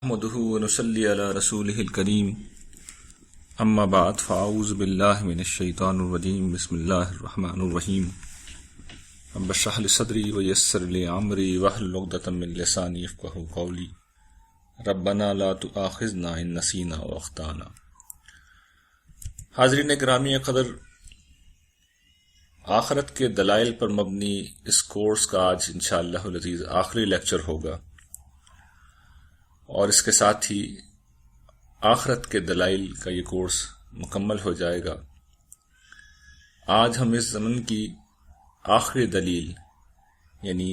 نحمده ونصلي على رسوله الكريم اما بعد فاعوذ بالله من الشيطان الرجيم بسم الله الرحمن الرحيم رب اشرح لي صدري ويسر لي امري واحلل عقدة من لساني يفقهوا قولي ربنا لا تؤاخذنا ان نسينا واخطانا۔ حاضرین گرامی قدر، آخرت کے دلائل پر مبنی اس کورس کا آج انشاءاللہ العزیز آخری لیکچر ہوگا، اور اس کے ساتھ ہی آخرت کے دلائل کا یہ کورس مکمل ہو جائے گا۔ آج ہم اس زمن کی آخری دلیل یعنی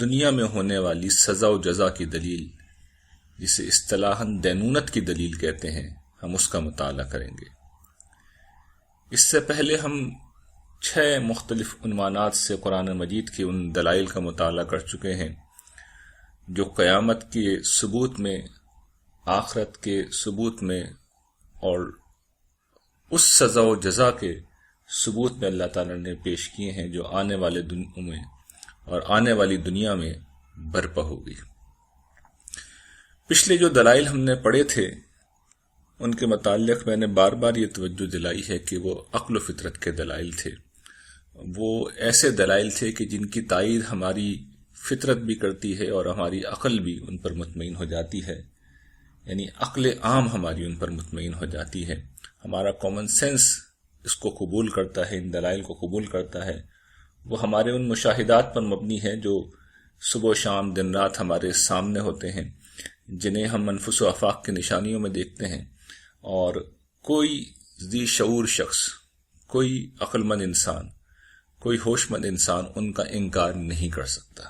دنیا میں ہونے والی سزا و جزا کی دلیل، جسے اصطلاحاً دینونت کی دلیل کہتے ہیں، ہم اس کا مطالعہ کریں گے۔ اس سے پہلے ہم 6 مختلف عنوانات سے قرآن مجید کے ان دلائل کا مطالعہ کر چکے ہیں جو قیامت کے ثبوت میں، آخرت کے ثبوت میں اور اس سزا و جزا کے ثبوت میں اللہ تعالیٰ نے پیش کیے ہیں جو آنے والے دنوں میں اور آنے والی دنیا میں برپا ہوگی۔ پچھلے جو دلائل ہم نے پڑھے تھے ان کے متعلق میں نے بار بار یہ توجہ دلائی ہے کہ وہ عقل و فطرت کے دلائل تھے، وہ ایسے دلائل تھے کہ جن کی تائید ہماری فطرت بھی کرتی ہے اور ہماری عقل بھی ان پر مطمئن ہو جاتی ہے، یعنی عقل عام ہماری ان پر مطمئن ہو جاتی ہے، ہمارا کامن سینس اس کو قبول کرتا ہے، ان دلائل کو قبول کرتا ہے۔ وہ ہمارے ان مشاہدات پر مبنی ہے جو صبح و شام دن رات ہمارے سامنے ہوتے ہیں، جنہیں ہم انفس و آفاق کی نشانیوں میں دیکھتے ہیں، اور کوئی ذی شعور شخص، کوئی عقل مند انسان، کوئی ہوش مند انسان ان کا انکار نہیں کر سکتا۔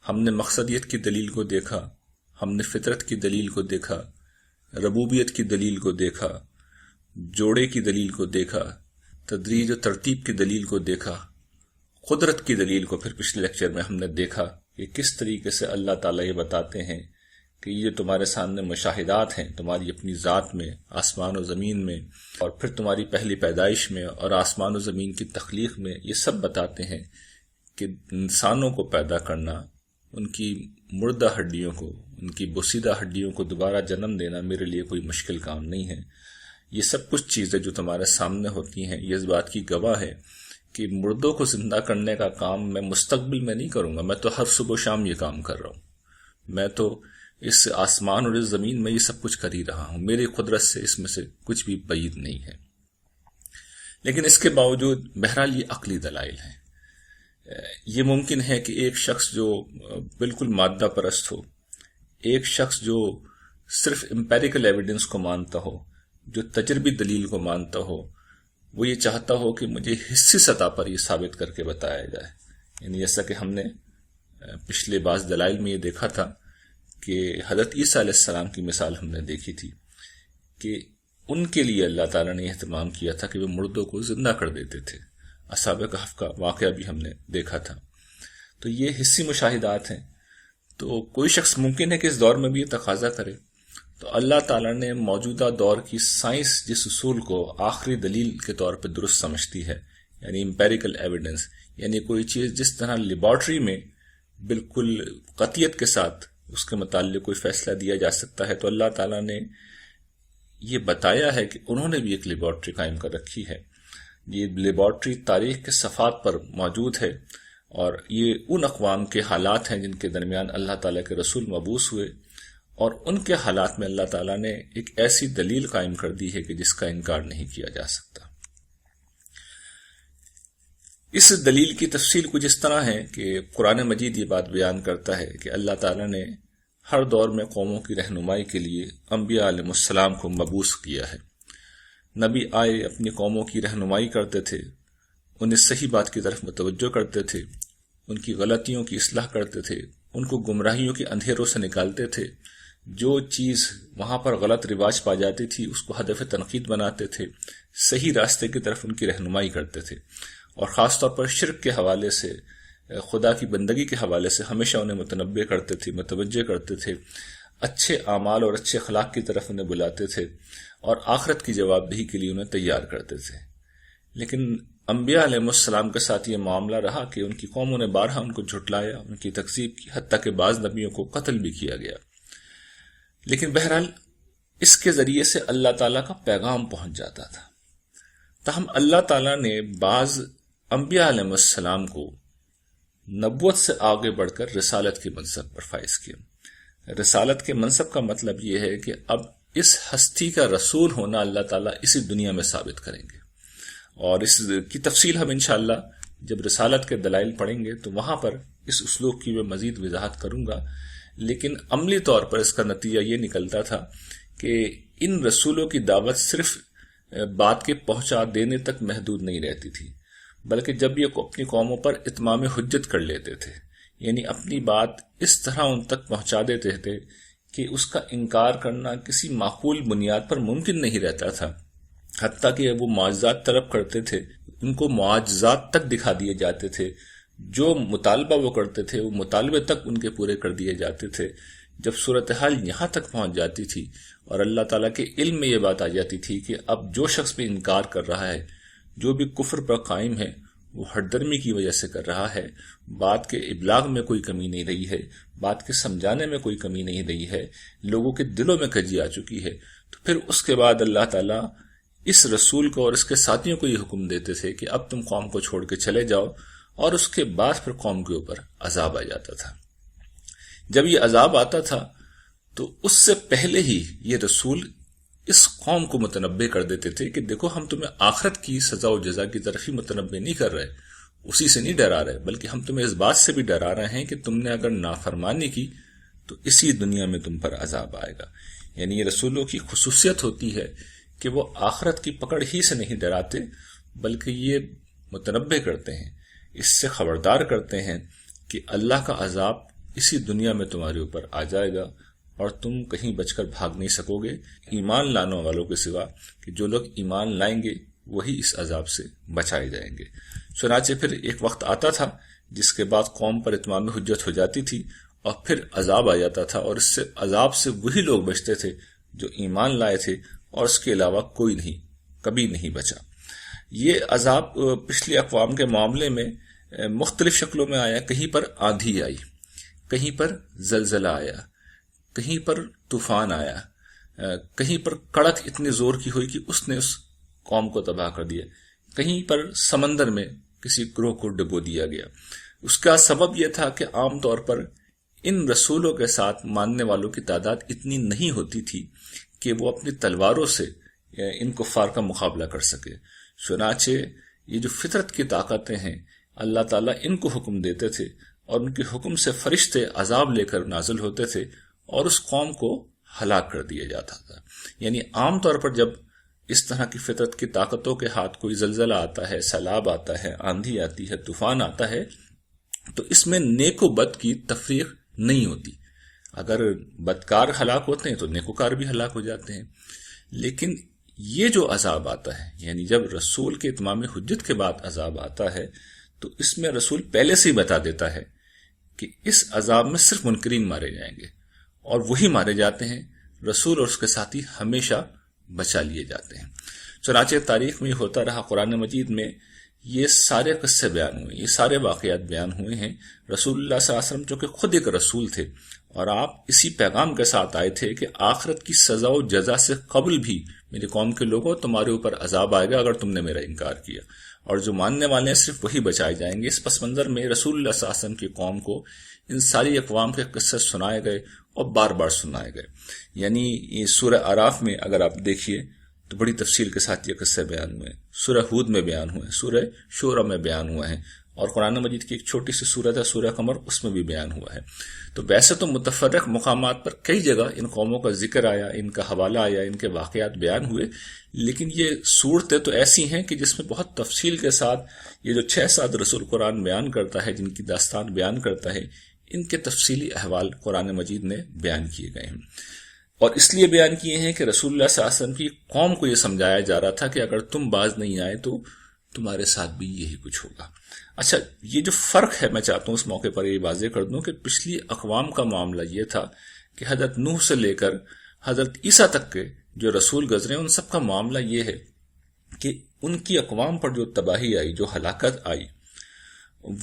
ہم نے مقصدیت کی دلیل کو دیکھا، ہم نے فطرت کی دلیل کو دیکھا، ربوبیت کی دلیل کو دیکھا، جوڑے کی دلیل کو دیکھا، تدریج و ترتیب کی دلیل کو دیکھا، قدرت کی دلیل کو پھر پچھلے لیکچر میں ہم نے دیکھا کہ کس طریقے سے اللہ تعالیٰ یہ بتاتے ہیں کہ یہ تمہارے سامنے مشاہدات ہیں، تمہاری اپنی ذات میں، آسمان و زمین میں، اور پھر تمہاری پہلی پیدائش میں اور آسمان و زمین کی تخلیق میں، یہ سب بتاتے ہیں کہ انسانوں کو پیدا کرنا، ان کی مردہ ہڈیوں کو، ان کی بوسیدہ ہڈیوں کو دوبارہ جنم دینا میرے لیے کوئی مشکل کام نہیں ہے۔ یہ سب کچھ چیزیں جو تمہارے سامنے ہوتی ہیں یہ اس بات کی گواہ ہے کہ مردوں کو زندہ کرنے کا کام میں مستقبل میں نہیں کروں گا، میں تو ہر صبح و شام یہ کام کر رہا ہوں، میں تو اس آسمان اور اس زمین میں یہ سب کچھ کر ہی رہا ہوں، میری قدرت سے اس میں سے کچھ بھی بعید نہیں ہے۔ لیکن اس کے باوجود بہرحال یہ عقلی دلائل ہیں۔ یہ ممکن ہے کہ ایک شخص جو بالکل مادہ پرست ہو، ایک شخص جو صرف امپیریکل ایویڈنس کو مانتا ہو، جو تجربی دلیل کو مانتا ہو، وہ یہ چاہتا ہو کہ مجھے حصی سطح پر یہ ثابت کر کے بتایا جائے۔ یعنی جیسا کہ ہم نے پچھلے بعض دلائل میں یہ دیکھا تھا کہ حضرت عیسیٰ علیہ السلام کی مثال ہم نے دیکھی تھی کہ ان کے لیے اللہ تعالیٰ نے اہتمام کیا تھا کہ وہ مردوں کو زندہ کر دیتے تھے۔ اصحاب کہف کا واقعہ بھی ہم نے دیکھا تھا۔ تو یہ حصی مشاہدات ہیں، تو کوئی شخص ممکن ہے کہ اس دور میں بھی یہ تقاضا کرے، تو اللہ تعالیٰ نے موجودہ دور کی سائنس جس اصول کو آخری دلیل کے طور پہ درست سمجھتی ہے، یعنی امپیریکل ایویڈنس، یعنی کوئی چیز جس طرح لیبارٹری میں بالکل قطعیت کے ساتھ اس کے متعلق کوئی فیصلہ دیا جا سکتا ہے، تو اللہ تعالیٰ نے یہ بتایا ہے کہ انہوں نے بھی ایک لیبارٹری قائم کر رکھی ہے۔ یہ لیبارٹری تاریخ کے صفحات پر موجود ہے، اور یہ ان اقوام کے حالات ہیں جن کے درمیان اللہ تعالیٰ کے رسول مبعوث ہوئے، اور ان کے حالات میں اللہ تعالیٰ نے ایک ایسی دلیل قائم کر دی ہے کہ جس کا انکار نہیں کیا جا سکتا۔ اس دلیل کی تفصیل کچھ اس طرح ہے کہ قرآن مجید یہ بات بیان کرتا ہے کہ اللہ تعالیٰ نے ہر دور میں قوموں کی رہنمائی کے لیے انبیاء علیہ السلام کو مبعوث کیا ہے۔ نبی آئے، اپنی قوموں کی رہنمائی کرتے تھے، انہیں صحیح بات کی طرف متوجہ کرتے تھے، ان کی غلطیوں کی اصلاح کرتے تھے، ان کو گمراہیوں کے اندھیروں سے نکالتے تھے، جو چیز وہاں پر غلط رواج پا جاتی تھی اس کو ہدف تنقید بناتے تھے، صحیح راستے کی طرف ان کی رہنمائی کرتے تھے، اور خاص طور پر شرک کے حوالے سے، خدا کی بندگی کے حوالے سے ہمیشہ انہیں متنبہ کرتے تھے، متوجہ کرتے تھے، اچھے اعمال اور اچھے اخلاق کی طرف انہیں بلاتے تھے، اور آخرت کی جواب دہی کے لیے انہیں تیار کرتے تھے۔ لیکن انبیاء علیہ السلام کے ساتھ یہ معاملہ رہا کہ ان کی قوموں نے بارہا ان کو جھٹلایا، ان کی تکذیب کی، حتیٰ کہ بعض نبیوں کو قتل بھی کیا گیا۔ لیکن بہرحال اس کے ذریعے سے اللہ تعالیٰ کا پیغام پہنچ جاتا تھا. تاہم اللہ تعالیٰ نے بعض انبیاء علیہ السلام کو نبوت سے آگے بڑھ کر رسالت کے منصب پر فائز کیا. رسالت کے منصب کا مطلب یہ ہے کہ اب اس ہستی کا رسول ہونا اللہ تعالیٰ اسی دنیا میں ثابت کریں گے، اور اس کی تفصیل ہم انشاءاللہ جب رسالت کے دلائل پڑھیں گے تو وہاں پر اس اسلوب کی میں مزید وضاحت کروں گا. لیکن عملی طور پر اس کا نتیجہ یہ نکلتا تھا کہ ان رسولوں کی دعوت صرف بات کے پہنچا دینے تک محدود نہیں رہتی تھی، بلکہ جب یہ اپنی قوموں پر اتمام حجت کر لیتے تھے، یعنی اپنی بات اس طرح ان تک پہنچا دیتے تھے کہ اس کا انکار کرنا کسی معقول بنیاد پر ممکن نہیں رہتا تھا، حتیٰ کہ وہ معجزات طلب کرتے تھے ان کو معجزات تک دکھا دیے جاتے تھے، جو مطالبہ وہ کرتے تھے وہ مطالبے تک ان کے پورے کر دیے جاتے تھے. جب صورتحال یہاں تک پہنچ جاتی تھی اور اللہ تعالیٰ کے علم میں یہ بات آ جاتی تھی کہ اب جو شخص بھی انکار کر رہا ہے، جو بھی کفر پر قائم ہے، وہ ہٹ درمی کی وجہ سے کر رہا ہے، بات کے ابلاغ میں کوئی کمی نہیں رہی ہے، بات کے سمجھانے میں کوئی کمی نہیں رہی ہے، لوگوں کے دلوں میں کجی آ چکی ہے، تو پھر اس کے بعد اللہ تعالیٰ اس رسول کو اور اس کے ساتھیوں کو یہ حکم دیتے تھے کہ اب تم قوم کو چھوڑ کے چلے جاؤ، اور اس کے بعد پھر قوم کے اوپر عذاب آ جاتا تھا. جب یہ عذاب آتا تھا تو اس سے پہلے ہی یہ رسول اس قوم کو متنبع کر دیتے تھے کہ دیکھو ہم تمہیں آخرت کی سزا و جزا کی طرف ہی متنبع نہیں کر رہے، اسی سے نہیں ڈرا رہے، بلکہ ہم تمہیں اس بات سے بھی ڈرا رہے ہیں کہ تم نے اگر نافرمانی کی تو اسی دنیا میں تم پر عذاب آئے گا. یعنی یہ رسولوں کی خصوصیت ہوتی ہے کہ وہ آخرت کی پکڑ ہی سے نہیں ڈراتے، بلکہ یہ متنبع کرتے ہیں، اس سے خبردار کرتے ہیں کہ اللہ کا عذاب اسی دنیا میں تمہارے اوپر آ جائے گا اور تم کہیں بچ کر بھاگ نہیں سکو گے، ایمان لانے والوں کے سوا، کہ جو لوگ ایمان لائیں گے وہی اس عذاب سے بچائے جائیں گے. چنانچہ پھر ایک وقت آتا تھا جس کے بعد قوم پر اتمام حجت ہو جاتی تھی اور پھر عذاب آ جاتا تھا، اور اس سے عذاب سے وہی لوگ بچتے تھے جو ایمان لائے تھے، اور اس کے علاوہ کوئی نہیں، کبھی نہیں بچا. یہ عذاب پچھلی اقوام کے معاملے میں مختلف شکلوں میں آیا. کہیں پر آندھی آئی، کہیں پر زلزلہ آیا، کہیں پر طوفان آیا، کہیں پر کڑک اتنی زور کی ہوئی کہ اس نے اس قوم کو تباہ کر دیا، کہیں پر سمندر میں کسی گروہ کو ڈبو دیا گیا. اس کا سبب یہ تھا کہ عام طور پر ان رسولوں کے ساتھ ماننے والوں کی تعداد اتنی نہیں ہوتی تھی کہ وہ اپنی تلواروں سے ان کفار کا مقابلہ کر سکے. چنانچہ یہ جو فطرت کی طاقتیں ہیں، اللہ تعالیٰ ان کو حکم دیتے تھے اور ان کے حکم سے فرشتے عذاب لے کر نازل ہوتے تھے اور اس قوم کو ہلاک کر دیا جاتا تھا. یعنی عام طور پر جب اس طرح کی فطرت کی طاقتوں کے ہاتھ کوئی زلزلہ آتا ہے، سیلاب آتا ہے، آندھی آتی ہے، طوفان آتا ہے، تو اس میں نیک و بد کی تفریق نہیں ہوتی. اگر بدکار ہلاک ہوتے ہیں تو نیکوکار بھی ہلاک ہو جاتے ہیں. لیکن یہ جو عذاب آتا ہے، یعنی جب رسول کے اتمام حجت کے بعد عذاب آتا ہے، تو اس میں رسول پہلے سے ہی بتا دیتا ہے کہ اس عذاب میں صرف منکرین مارے جائیں گے، اور وہی مارے جاتے ہیں. رسول اور اس کے ساتھی ہمیشہ بچا لیے جاتے ہیں. چنانچہ تاریخ میں ہوتا رہا. قرآن مجید میں یہ سارے قصے بیان ہوئے، یہ سارے واقعات بیان ہوئے ہیں. رسول اللہ صلی اللہ علیہ وسلم جو کہ خود ایک رسول تھے، اور آپ اسی پیغام کے ساتھ آئے تھے کہ آخرت کی سزا و جزا سے قبل بھی میری قوم کے لوگوں تمہارے اوپر عذاب آئے گا اگر تم نے میرا انکار کیا، اور جو ماننے والے ہیں صرف وہی بچائے جائیں گے. اس پس منظر میں رسول اللہ صلی اللہ علیہ وسلم کی قوم کو ان ساری اقوام کے قصے سنائے گئے اور بار بار سنائے گئے. یعنی یہ سورہ اعراف میں اگر آپ دیکھیے تو بڑی تفصیل کے ساتھ یہ قصے بیان ہوئے ہیں. سورہ ہود میں بیان ہوئے ہیں، سورہ شورہ میں بیان ہوئے ہیں، اور قرآن مجید کی ایک چھوٹی سی سورت ہے سورہ قمر، اس میں بھی بیان ہوا ہے. تو ویسے تو متفرق مقامات پر کئی جگہ ان قوموں کا ذکر آیا، ان کا حوالہ آیا، ان کے واقعات بیان ہوئے، لیکن یہ صورتیں تو ایسی ہیں کہ جس میں بہت تفصیل کے ساتھ یہ جو 6-7 رسول قرآن بیان کرتا ہے، جن کی داستان بیان کرتا ہے، ان کے تفصیلی احوال قرآن مجید میں بیان کیے گئے ہیں. اور اس لیے بیان کیے ہیں کہ رسول اللہ صلی اللہ علیہ وسلم کی قوم کو یہ سمجھایا جا رہا تھا کہ اگر تم باز نہیں آئے تو تمہارے ساتھ بھی یہی کچھ ہوگا. اچھا، یہ جو فرق ہے میں چاہتا ہوں اس موقع پر یہ واضح کر دوں کہ پچھلی اقوام کا معاملہ یہ تھا کہ حضرت نوح سے لے کر حضرت عیسیٰ تک کے جو رسول گزرے ان سب کا معاملہ یہ ہے کہ ان کی اقوام پر جو تباہی آئی، جو ہلاکت آئی،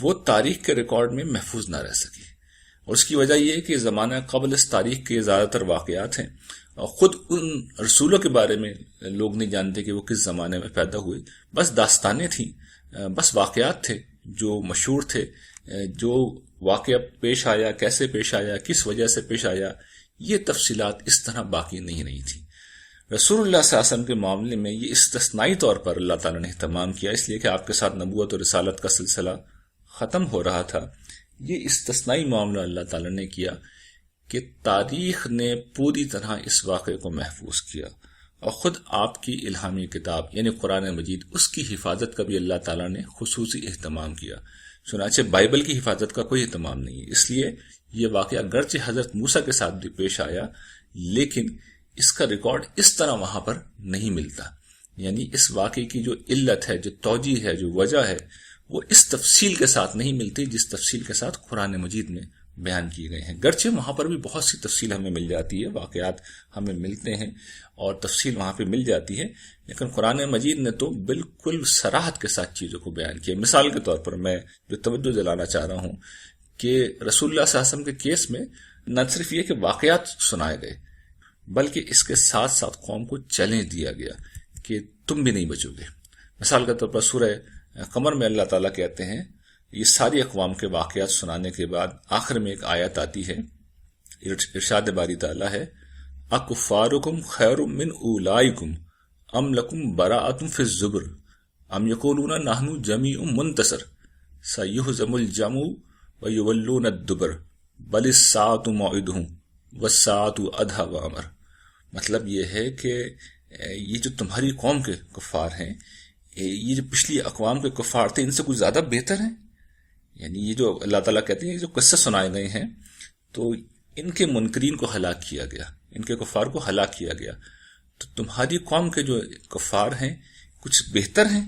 وہ تاریخ کے ریکارڈ میں محفوظ نہ رہ سکی. اور اس کی وجہ یہ ہے کہ زمانہ قبل اس تاریخ کے زیادہ تر واقعات ہیں، اور خود ان رسولوں کے بارے میں لوگ نہیں جانتے کہ وہ کس زمانے میں پیدا ہوئے، بس داستانیں تھیں، بس واقعات تھے جو مشہور تھے، جو واقعہ پیش آیا، کیسے پیش آیا، کس وجہ سے پیش آیا، یہ تفصیلات اس طرح باقی نہیں رہی تھی۔ رسول اللہ صلی اللہ علیہ وسلم کے معاملے میں یہ استثنائی طور پر اللہ تعالیٰ نے اہتمام کیا، اس لیے کہ آپ کے ساتھ نبوت اور رسالت کا سلسلہ ختم ہو رہا تھا۔ یہ استثنائی معاملہ اللہ تعالیٰ نے کیا کہ تاریخ نے پوری طرح اس واقعے کو محفوظ کیا، اور خود آپ کی الہامی کتاب یعنی قرآن مجید، اس کی حفاظت کا بھی اللہ تعالیٰ نے خصوصی اہتمام کیا۔ چنانچہ بائبل کی حفاظت کا کوئی اہتمام نہیں ہے۔ اس لیے یہ واقعہ اگرچہ حضرت موسیٰ کے ساتھ بھی پیش آیا، لیکن اس کا ریکارڈ اس طرح وہاں پر نہیں ملتا، یعنی اس واقعے کی جو علت ہے، جو توجیہ ہے، جو وجہ ہے، وہ اس تفصیل کے ساتھ نہیں ملتی جس تفصیل کے ساتھ قرآن مجید میں بیان کیے گئے ہیں۔ گرچہ وہاں پر بھی بہت سی تفصیل ہمیں مل جاتی ہے، واقعات ہمیں ملتے ہیں اور تفصیل وہاں پہ مل جاتی ہے، لیکن قرآن مجید نے تو بالکل صراحت کے ساتھ چیزوں کو بیان کیا۔ مثال کے طور پر میں جو توجہ دلانا چاہ رہا ہوں کہ رسول اللہ صلی اللہ علیہ وسلم کے کیس میں نہ صرف یہ کہ واقعات سنائے گئے، بلکہ اس کے ساتھ ساتھ قوم کو چیلنج دیا گیا کہ تم بھی نہیں بچو گے۔ مثال کے طور پر سورہ قمر میں اللہ تعالیٰ کہتے ہیں، یہ ساری اقوام کے واقعات سنانے کے بعد آخر میں ایک آیت آتی ہے، ارشاد باری تعالیٰ ہے، اکفارکم خیر من اولائکم ام لکم براءۃ فی الزبر ام یقولون نحن جمیع منتصر سیہزم الجمع ویولون الدبر بل الساعۃ موعدہم والساعۃ ادھیٰ وامر۔ مطلب یہ ہے کہ یہ جو تمہاری قوم کے کفار ہیں، یہ جو پچھلی اقوام کے کفار تھے، ان سے کچھ زیادہ بہتر ہیں؟ یعنی یہ جو اللہ تعالیٰ کہتے ہیں، جو قصے سنائے گئے ہیں، تو ان کے منکرین کو ہلاک کیا گیا، ان کے کفار کو ہلاک کیا گیا، تو تمہاری قوم کے جو کفار ہیں کچھ بہتر ہیں،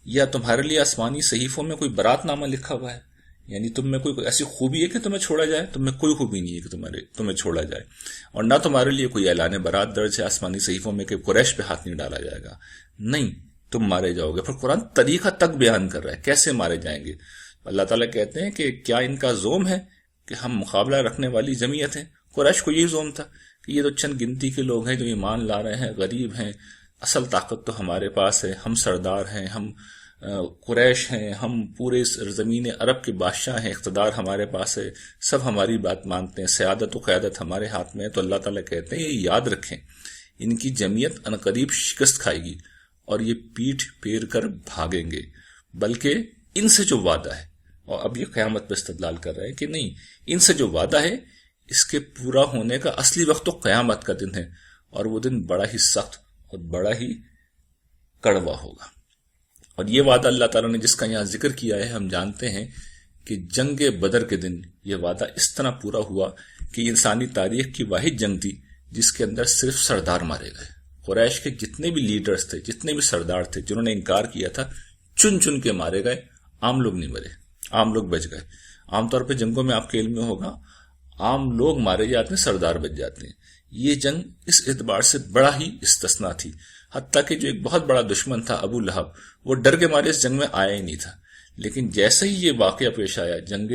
یا تمہارے لیے آسمانی صحیفوں میں کوئی برات نامہ لکھا ہوا ہے؟ یعنی تم میں کوئی ایسی خوبی ہے کہ تمہیں چھوڑا جائے؟ تم میں کوئی خوبی نہیں ہے کہ تمہیں چھوڑا جائے، اور نہ تمہارے لیے کوئی اعلان برات درج ہے آسمانی صحیفوں میں کہ قریش پہ ہاتھ نہیں ڈالا جائے گا، نہیں، تم مارے جاؤ گے۔ پھر قرآن طریقہ تک بیان کر رہا ہے کیسے مارے جائیں گے۔ اللہ تعالیٰ کہتے ہیں کہ کیا ان کا زوم ہے کہ ہم مقابلہ رکھنے والی جمعیت ہیں؟ قریش کو یہی زوم تھا کہ یہ تو چند گنتی کے لوگ ہیں جو ایمان لا رہے ہیں، غریب ہیں، اصل طاقت تو ہمارے پاس ہے، ہم سردار ہیں، ہم قریش ہیں، ہم پورے زمین عرب کے بادشاہ ہیں، اقتدار ہمارے پاس ہے، سب ہماری بات مانتے ہیں، سیادت و قیادت ہمارے ہاتھ میں ہے۔ تو اللہ تعالیٰ کہتے ہیں یہ یاد رکھیں، ان کی جمعیت عنقریب شکست کھائے گی اور یہ پیٹھ پھیر کر بھاگیں گے، بلکہ ان سے جو وعدہ ہے، اور اب یہ قیامت پہ استدلال کر رہے ہیں کہ نہیں، ان سے جو وعدہ ہے اس کے پورا ہونے کا اصلی وقت تو قیامت کا دن ہے، اور وہ دن بڑا ہی سخت اور بڑا ہی کڑوا ہوگا۔ اور یہ وعدہ اللہ تعالیٰ نے جس کا یہاں ذکر کیا ہے، ہم جانتے ہیں کہ جنگ بدر کے دن یہ وعدہ اس طرح پورا ہوا کہ انسانی تاریخ کی واحد جنگ تھی جس کے اندر صرف سردار مارے گئے۔ قریش کے جتنے بھی لیڈرز تھے، جتنے بھی سردار تھے جنہوں نے انکار کیا تھا، چن چن کے مارے گئے، عام لوگ نہیں مرے، عام لوگ بچ گئے۔ عام طور پہ جنگوں میں آپ کے علم میں ہوگا عام لوگ مارے جاتے ہیں، سردار بچ جاتے ہیں۔ یہ جنگ اس اعتبار سے بڑا ہی استثناء تھی، حتیٰ کہ جو ایک بہت بڑا دشمن تھا ابو لہب، وہ ڈر کے مارے اس جنگ میں آیا ہی نہیں تھا، لیکن جیسے ہی یہ واقعہ پیش آیا جنگ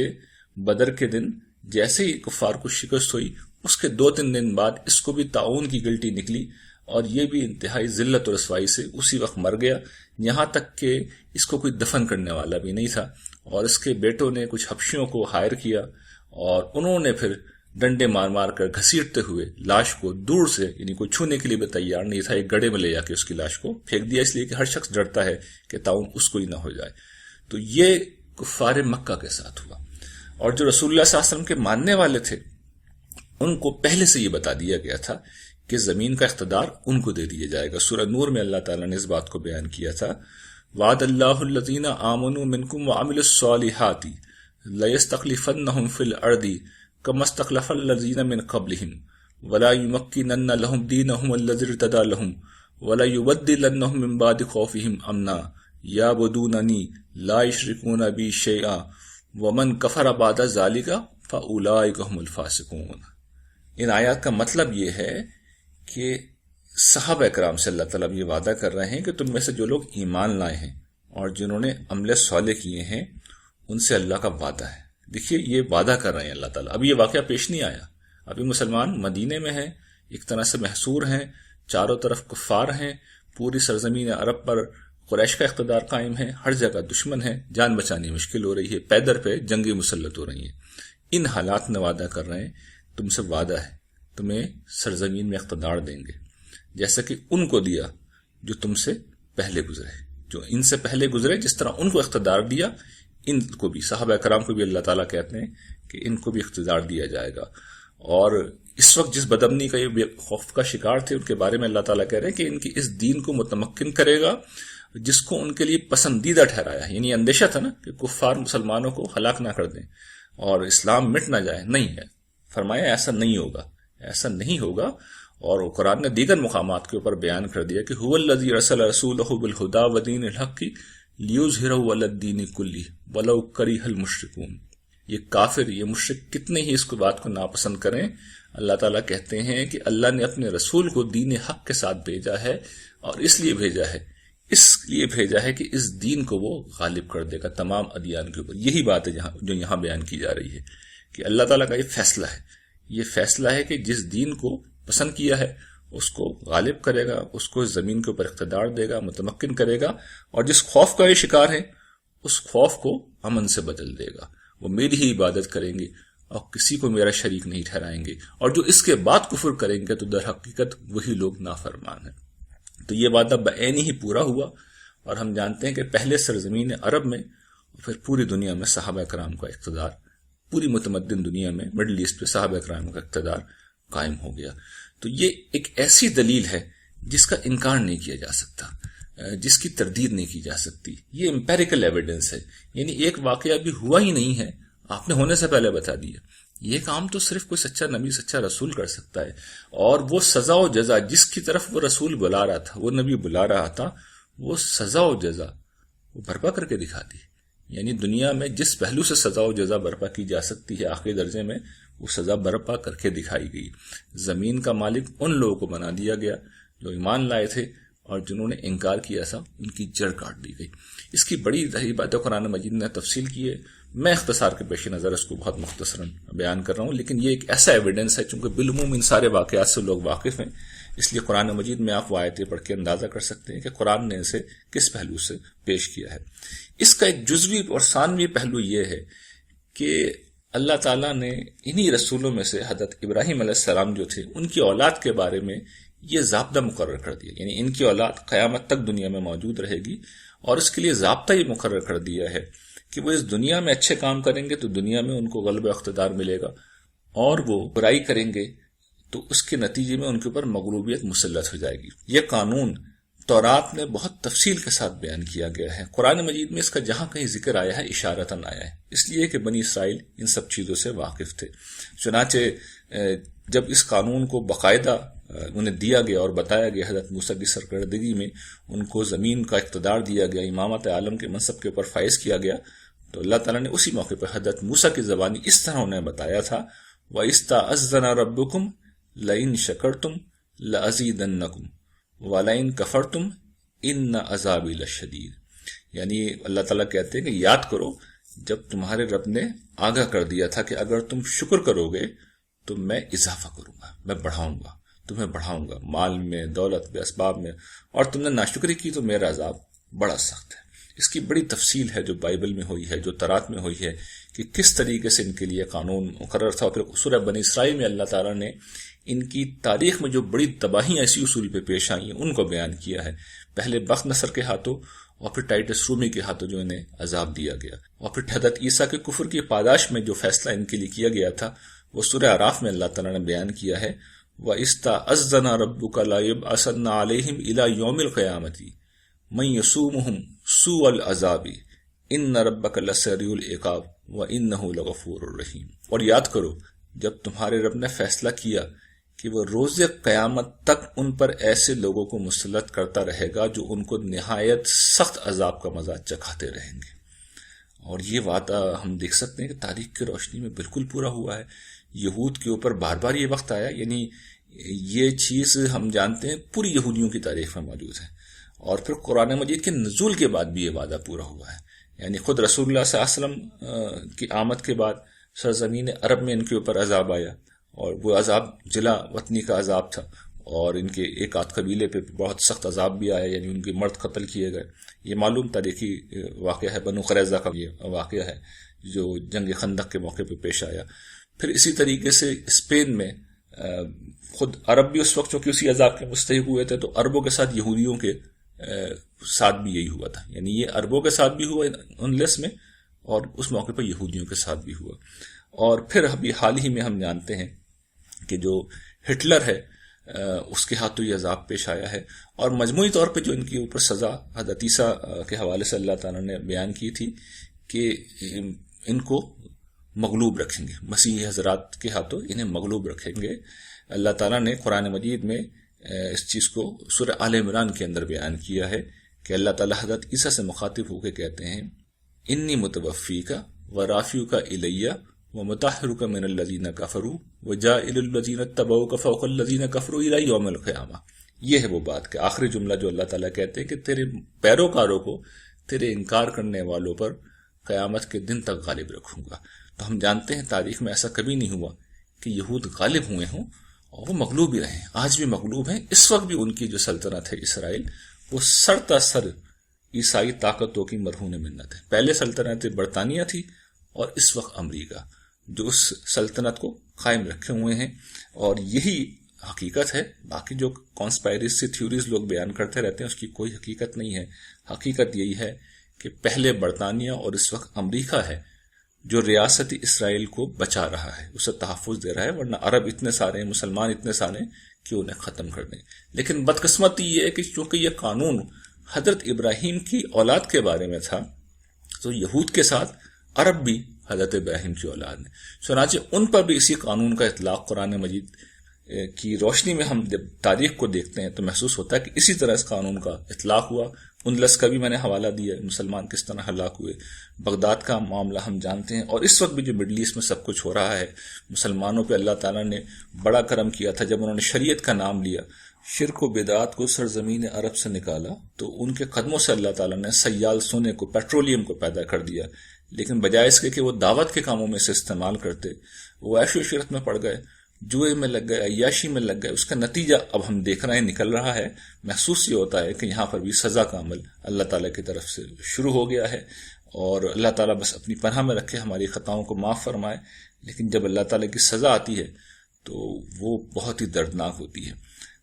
بدر کے دن، جیسے ہی کفار کو شکست ہوئی، اس کے 2-3 دن بعد اس کو بھی طاعون کی گلٹی نکلی، اور یہ بھی انتہائی ذلت و رسوائی سے اسی وقت مر گیا، یہاں تک کہ اس کو کوئی دفن کرنے والا بھی نہیں تھا، اور اس کے بیٹوں نے کچھ حبشیوں کو ہائر کیا، اور انہوں نے پھر ڈنڈے مار مار کر گھسیٹتے ہوئے لاش کو دور سے، یعنی کوئی چھونے کے لیے بھی تیار نہیں تھا، ایک گڑھے میں لے جا کے اس کی لاش کو پھینک دیا، اس لیے کہ ہر شخص ڈرتا ہے کہ طاعون اس کو ہی نہ ہو جائے۔ تو یہ کفار مکہ کے ساتھ ہوا، اور جو رسول اللہ صلی اللہ علیہ وسلم کے ماننے والے تھے ان کو پہلے سے یہ بتا دیا گیا تھا کہ زمین کا اقتدار ان کو دے دیا جائے گا۔ سورہ نور میں اللہ تعالیٰ نے اس بات کو بیان کیا تھا، وعد اللہ الذین آمنوا منکم وعملوا الصالحات لیستخلفنہم فی الارض کما استخلف الذین من قبلہم ولا یمکنن لہم دینہم الذی ارتضی لہم ولا یبدلنہم من بعد خوفہم امنا یعبدوننی لا یشرکون بی شیئا ومن کفر بعد ذلک فاولئک هم الفاسقون۔ ان آیات کا مطلب یہ ہے کہ صحابہ اکرام سے اللہ تعالیٰ یہ وعدہ کر رہے ہیں کہ تم میں سے جو لوگ ایمان لائے ہیں اور جنہوں نے عمل صالح کیے ہیں، ان سے اللہ کا وعدہ ہے دیکھیے یہ وعدہ کر رہے ہیں اللہ تعالیٰ. اب یہ واقعہ پیش نہیں آیا، ابھی مسلمان مدینے میں ہیں، ایک طرح سے محصور ہیں، چاروں طرف کفار ہیں، پوری سرزمین عرب پر قریش کا اقتدار قائم ہے، ہر جگہ دشمن ہے، جان بچانی مشکل ہو رہی ہے، پیدر پہ جنگی مسلط ہو رہی ہیں. ان حالات میں وعدہ کر رہے ہیں تم سے وعدہ ہے تمہیں سرزمین میں اقتدار دیں گے جیسا کہ ان کو دیا جو تم سے پہلے گزرے، جو ان سے پہلے گزرے جس طرح ان کو اقتدار دیا ان کو بھی، صحابہ کرام کو بھی اللہ تعالیٰ کہتے ہیں کہ ان کو بھی اقتدار دیا جائے گا. اور اس وقت جس بدامنی کا یہ خوف کا شکار تھے ان کے بارے میں اللہ تعالیٰ کہہ رہے ہیں کہ ان کی اس دین کو متمکن کرے گا جس کو ان کے لیے پسندیدہ ٹھہرایا ہے. یعنی اندیشہ تھا نا کہ کفار مسلمانوں کو ہلاک نہ کر دیں اور اسلام مٹ نہ جائے، نہیں ہے، فرمایا ایسا نہیں ہوگا، ایسا نہیں ہوگا. اور قرآن نے دیگر مقامات کے اوپر بیان کر دیا کہ هو الذی ارسل رسولہ بالہدی ودین الحق لیظہرہ علی الدین کلہ ولو کرہ المشرکون. یہ کافر، یہ مشرک کتنے ہی اس کو بات کو ناپسند کریں، اللہ تعالیٰ کہتے ہیں کہ اللہ نے اپنے رسول کو دین حق کے ساتھ بھیجا ہے، اور اس لیے بھیجا ہے کہ اس دین کو وہ غالب کر دے گا تمام ادیان کے اوپر. یہی بات ہے جو یہاں بیان کی جا رہی ہے کہ اللہ تعالیٰ کا یہ فیصلہ ہے، یہ فیصلہ ہے کہ جس دین کو پسند کیا ہے اس کو غالب کرے گا، اس کو زمین کے اوپر اقتدار دے گا، متمکن کرے گا، اور جس خوف کا یہ شکار ہے اس خوف کو امن سے بدل دے گا. وہ میری ہی عبادت کریں گے اور کسی کو میرا شریک نہیں ٹھہرائیں گے، اور جو اس کے بعد کفر کریں گے تو در حقیقت وہی لوگ نافرمان ہیں. تو یہ وعدہ بعین ہی پورا ہوا، اور ہم جانتے ہیں کہ پہلے سرزمین عرب میں اور پھر پوری دنیا میں صحابہ کرام کا اقتدار، پوری متمدن دنیا میں مڈل ایسٹ پہ صحابہ کرام کا اقتدار قائم ہو گیا. تو یہ ایک ایسی دلیل ہے جس کا انکار نہیں کیا جا سکتا، جس کی تردید نہیں کی جا سکتی. یہ امپیریکل ایویڈنس ہے، یعنی ایک واقعہ ابھی ہوا ہی نہیں ہے، آپ نے ہونے سے پہلے بتا دیا. یہ کام تو صرف کوئی سچا نبی، سچا رسول کر سکتا ہے. اور وہ سزا و جزا جس کی طرف وہ رسول بلا رہا تھا، وہ نبی بلا رہا تھا، وہ سزا و جزا وہ برپا کر کے دکھا دی. یعنی دنیا میں جس پہلو سے سزا و جزا برپا کی جا سکتی ہے آخری درجے میں، وہ سزا برپا کر کے دکھائی گئی. زمین کا مالک ان لوگوں کو بنا دیا گیا جو ایمان لائے تھے، اور جنہوں نے انکار کیا تھا ان کی جڑ کاٹ دی گئی. اس کی بڑی ظاہر بات ہے، قرآن مجید نے تفصیل کی ہے، میں اختصار کے پیش نظر اس کو بہت مختصراً بیان کر رہا ہوں، لیکن یہ ایک ایسا ایویڈنس ہے چونکہ بالعموم ان سارے واقعات سے لوگ واقف ہیں، اس لیے قرآن مجید میں آپ وہ آیتیں پڑھ کے اندازہ کر سکتے ہیں کہ قرآن نے اسے کس پہلو سے پیش کیا ہے. اس کا ایک جزوی اور ثانوی پہلو یہ ہے کہ اللہ تعالیٰ نے انہی رسولوں میں سے حضرت ابراہیم علیہ السلام جو تھے ان کی اولاد کے بارے میں یہ ضابطہ مقرر کر دیا. یعنی ان کی اولاد قیامت تک دنیا میں موجود رہے گی، اور اس کے لیے ضابطہ یہ مقرر کر دیا ہے کہ وہ اس دنیا میں اچھے کام کریں گے تو دنیا میں ان کو غلبہ اقتدار ملے گا، اور وہ برائی کریں گے تو اس کے نتیجے میں ان کے اوپر مغلوبیت مسلط ہو جائے گی. یہ قانون تورات میں بہت تفصیل کے ساتھ بیان کیا گیا ہے. قرآن مجید میں اس کا جہاں کہیں ذکر آیا ہے اشارتاً آیا ہے، اس لیے کہ بنی اسرائیل ان سب چیزوں سے واقف تھے. چنانچہ جب اس قانون کو باقاعدہ انہیں دیا گیا اور بتایا گیا، حضرت موسیٰ کی سرکردگی میں ان کو زمین کا اقتدار دیا گیا، امامت عالم کے منصب کے اوپر فائز کیا گیا، تو اللہ تعالیٰ نے اسی موقع پر حضرت موسیٰ کی زبانی اس طرح انہیں بتایا تھا، وَإِسْتَأَذَّنَ رَبُّكُمْ لَئِن شَكَرْتُمْ لَأَزِيدَنَّكُمْ وَلَئِن كَفَرْتُمْ إِنَّ عَذَابِي لَشَدِيدٌ. یعنی اللہ تعالیٰ کہتے ہیں کہ یاد کرو جب تمہارے رب نے آگاہ کر دیا تھا کہ اگر تم شکر کرو گے تو میں اضافہ کروں گا، میں بڑھاؤں گا، تمہیں بڑھاؤں گا مال میں، دولت میں، اسباب میں، اور تم نے ناشکری کی تو میرا عذاب بڑا سخت ہے. اس کی بڑی تفصیل ہے جو بائبل میں ہوئی ہے، جو تورات میں ہوئی ہے، کہ کس طریقے سے ان کے لیے قانون مقرر تھا. اور پھر سورہ بنی اسرائیل میں اللہ تعالیٰ نے ان کی تاریخ میں جو بڑی تباہیاں ایسی اصول پہ پیش آئی ہیں ان کو بیان کیا ہے. پہلے بخت نصر کے ہاتھوں اور پھر ٹائٹس رومی کے ہاتھوں جو انہیں عذاب دیا گیا، اور پھر حضرت عیسیٰ کے کفر کی پاداش میں جو فیصلہ ان کے لیے کیا گیا تھا وہ سورہ اعراف میں اللہ تعالیٰ نے بیان کیا ہے، وَإِسْتَأَذَّنَ رَبُّكَ لَيُبْعَثَنَّ عَلَيْهِمْ إِلَى يَوْمِ الْقِيَامَةِ مَن يَسُومُهُمْ سُوءَ الْعَذَابِ إِنَّ رَبَّكَ لَسَرِيعُ الْعِقَابِ وَإِنَّهُ لَغَفُورٌ رَحِيمٌ. اور یاد کرو جب تمہارے رب نے فیصلہ کیا کہ وہ روز قیامت تک ان پر ایسے لوگوں کو مسلط کرتا رہے گا جو ان کو نہایت سخت عذاب کا مزہ چکھاتے رہیں گے. اور یہ وعدہ ہم دیکھ سکتے ہیں کہ تاریخ کی روشنی میں بالکل پورا ہوا ہے. یہود کے اوپر بار بار یہ وقت آیا، یعنی یہ چیز ہم جانتے ہیں پوری یہودیوں کی تاریخ میں موجود ہے، اور پھر قرآن مجید کے نزول کے بعد بھی یہ وعدہ پورا ہوا ہے. یعنی خود رسول اللہ صلی اللہ علیہ وسلم کی آمد کے بعد سرزمین عرب میں ان کے اوپر عذاب آیا، اور وہ عذاب جلا وطنی کا عذاب تھا، اور ان کے ایک آدھ قبیلے پہ بہت سخت عذاب بھی آیا، یعنی ان کے مرد قتل کیے گئے۔ یہ معلوم تاریخی واقعہ ہے، بنو قریظہ کا یہ واقعہ ہے جو جنگ خندق کے موقع پہ پیش آیا۔ پھر اسی طریقے سے اسپین میں خود عرب بھی اس وقت چونکہ اسی عذاب کے مستحق ہوئے تھے، تو عربوں کے ساتھ یہودیوں کے ساتھ بھی یہی ہوا تھا، یعنی یہ عربوں کے ساتھ بھی ہوا انلس میں، اور اس موقع پر یہودیوں کے ساتھ بھی ہوا۔ اور پھر ابھی حال ہی میں ہم جانتے ہیں کہ جو ہٹلر ہے اس کے ہاتھوں یہ عذاب پیش آیا ہے، اور مجموعی طور پہ جو ان کے اوپر سزا حضرت عیسیٰ کے حوالے سے اللہ تعالیٰ نے بیان کی تھی کہ ان کو مغلوب رکھیں گے، مسیحی حضرات کے ہاتھوں انہیں مغلوب رکھیں گے۔ اللہ تعالیٰ نے قرآن مجید میں اس چیز کو سورہ آل عمران کے اندر بیان کیا ہے کہ اللہ تعالیٰ حضرت عیسیٰ سے مخاطب ہو کے کہتے ہیں انی متوفیک ورافعک الیہ ومطہرک من الذین کفروا وجاعل الذین اتبعوک فوق الذین کفروا الی یوم القیامہ۔ یہ ہے وہ بات کہ آخری جملہ جو اللہ تعالیٰ کہتے ہیں کہ تیرے پیروکاروں کو تیرے انکار کرنے والوں پر قیامت کے دن تک غالب رکھوں گا۔ تو ہم جانتے ہیں تاریخ میں ایسا کبھی نہیں ہوا کہ یہود غالب ہوئے ہوں، اور وہ مغلوب ہی رہے، آج بھی مغلوب ہیں۔ اس وقت بھی ان کی جو سلطنت ہے اسرائیل، وہ سر تا سر عیسائی طاقتوں کی مرہون منت ہے۔ پہلے سلطنت برطانیہ تھی، اور اس وقت امریکہ جو اس سلطنت کو قائم رکھے ہوئے ہیں، اور یہی حقیقت ہے۔ باقی جو کانسپائریسی تھیوریز لوگ بیان کرتے رہتے ہیں اس کی کوئی حقیقت نہیں ہے۔ حقیقت یہی ہے کہ پہلے برطانیہ اور اس وقت امریکہ ہے جو ریاست اسرائیل کو بچا رہا ہے، اسے تحفظ دے رہا ہے، ورنہ عرب اتنے سارے ہیں، مسلمان اتنے سارے ہیں کہ انہیں ختم کر دیں۔ لیکن بدقسمتی یہ ہے کہ چونکہ یہ قانون حضرت ابراہیم کی اولاد کے بارے میں تھا، تو یہود کے ساتھ عرب بھی حضرت ابراہیم کی اولاد ہیں، چنانچہ ان پر بھی اسی قانون کا اطلاق قرآن مجید کی روشنی میں ہم جب تاریخ کو دیکھتے ہیں تو محسوس ہوتا ہے کہ اسی طرح اس قانون کا اطلاق ہوا۔ انلس کا بھی میں نے حوالہ دیا، مسلمان کس طرح ہلاک ہوئے، بغداد کا معاملہ ہم جانتے ہیں، اور اس وقت بھی جو مڈل ایسٹ میں سب کچھ ہو رہا ہے، مسلمانوں پہ اللہ تعالیٰ نے بڑا کرم کیا تھا جب انہوں نے شریعت کا نام لیا، شرک و بدعات کو سرزمین عرب سے نکالا، تو ان کے قدموں سے اللہ تعالیٰ نے سیال سونے کو، پیٹرولیم کو پیدا کر دیا۔ لیکن بجائے اس کے کہ وہ دعوت کے کاموں میں سے استعمال کرتے، وہ عیش و عشرت میں پڑ گئے، جوئے میں لگ گئے، عیاشی میں لگ گئے۔ اس کا نتیجہ اب ہم دیکھ رہے ہیں، نکل رہا ہے۔ محسوس یہ ہوتا ہے کہ یہاں پر بھی سزا کا عمل اللہ تعالیٰ کی طرف سے شروع ہو گیا ہے، اور اللہ تعالیٰ بس اپنی پناہ میں رکھے، ہماری خطاؤں کو معاف فرمائے۔ لیکن جب اللہ تعالیٰ کی سزا آتی ہے تو وہ بہت ہی دردناک ہوتی ہے۔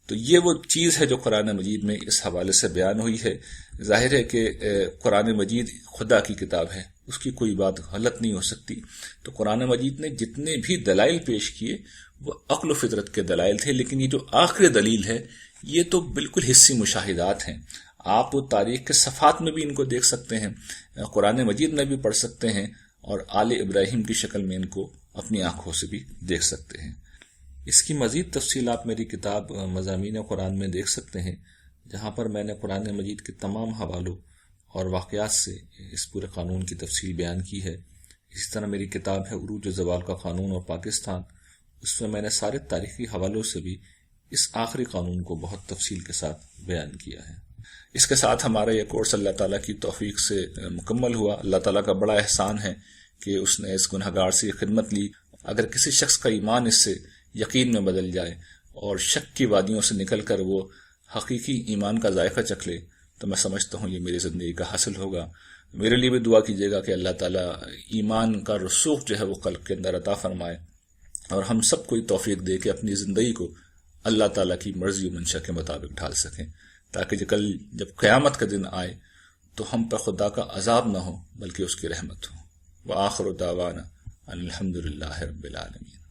تو یہ وہ چیز ہے جو قرآن مجید میں اس حوالے سے بیان ہوئی ہے۔ ظاہر ہے کہ قرآن مجید خدا کی کتاب ہے، اس کی کوئی بات غلط نہیں ہو سکتی۔ تو قرآن مجید نے جتنے بھی دلائل پیش کیے وہ عقل و فطرت کے دلائل تھے، لیکن یہ جو آخری دلیل ہے یہ تو بالکل حسی مشاہدات ہیں۔ آپ تاریخ کے صفحات میں بھی ان کو دیکھ سکتے ہیں، قرآن مجید میں بھی پڑھ سکتے ہیں، اور آل ابراہیم کی شکل میں ان کو اپنی آنکھوں سے بھی دیکھ سکتے ہیں۔ اس کی مزید تفصیل آپ میری کتاب مضامین قرآن میں دیکھ سکتے ہیں، جہاں پر میں نے قرآن مجید کے تمام حوالوں اور واقعات سے اس پورے قانون کی تفصیل بیان کی ہے۔ اسی طرح میری کتاب ہے عروج و زوال کا قانون اور پاکستان، اس میں نے سارے تاریخی حوالوں سے بھی اس آخری قانون کو بہت تفصیل کے ساتھ بیان کیا ہے۔ اس کے ساتھ ہمارا یہ کورس اللہ تعالیٰ کی توفیق سے مکمل ہوا۔ اللہ تعالیٰ کا بڑا احسان ہے کہ اس نے اس گنہگار سے خدمت لی۔ اگر کسی شخص کا ایمان اس سے یقین میں بدل جائے اور شک کی وادیوں سے نکل کر وہ حقیقی ایمان کا ذائقہ چکھ لے، تو میں سمجھتا ہوں یہ میری زندگی کا حاصل ہوگا۔ میرے لیے بھی دعا کیجیے گا کہ اللہ تعالیٰ ایمان کا رسوخ جو ہے وہ قلب کے اندر عطا فرمائے، اور ہم سب کو توفیق دے کہ اپنی زندگی کو اللہ تعالیٰ کی مرضی و منشا کے مطابق ڈھال سکیں، تاکہ کل جب قیامت کا دن آئے تو ہم پر خدا کا عذاب نہ ہو بلکہ اس کی رحمت ہو۔ وآخر دعوانا ان الحمد للہ رب العالمین۔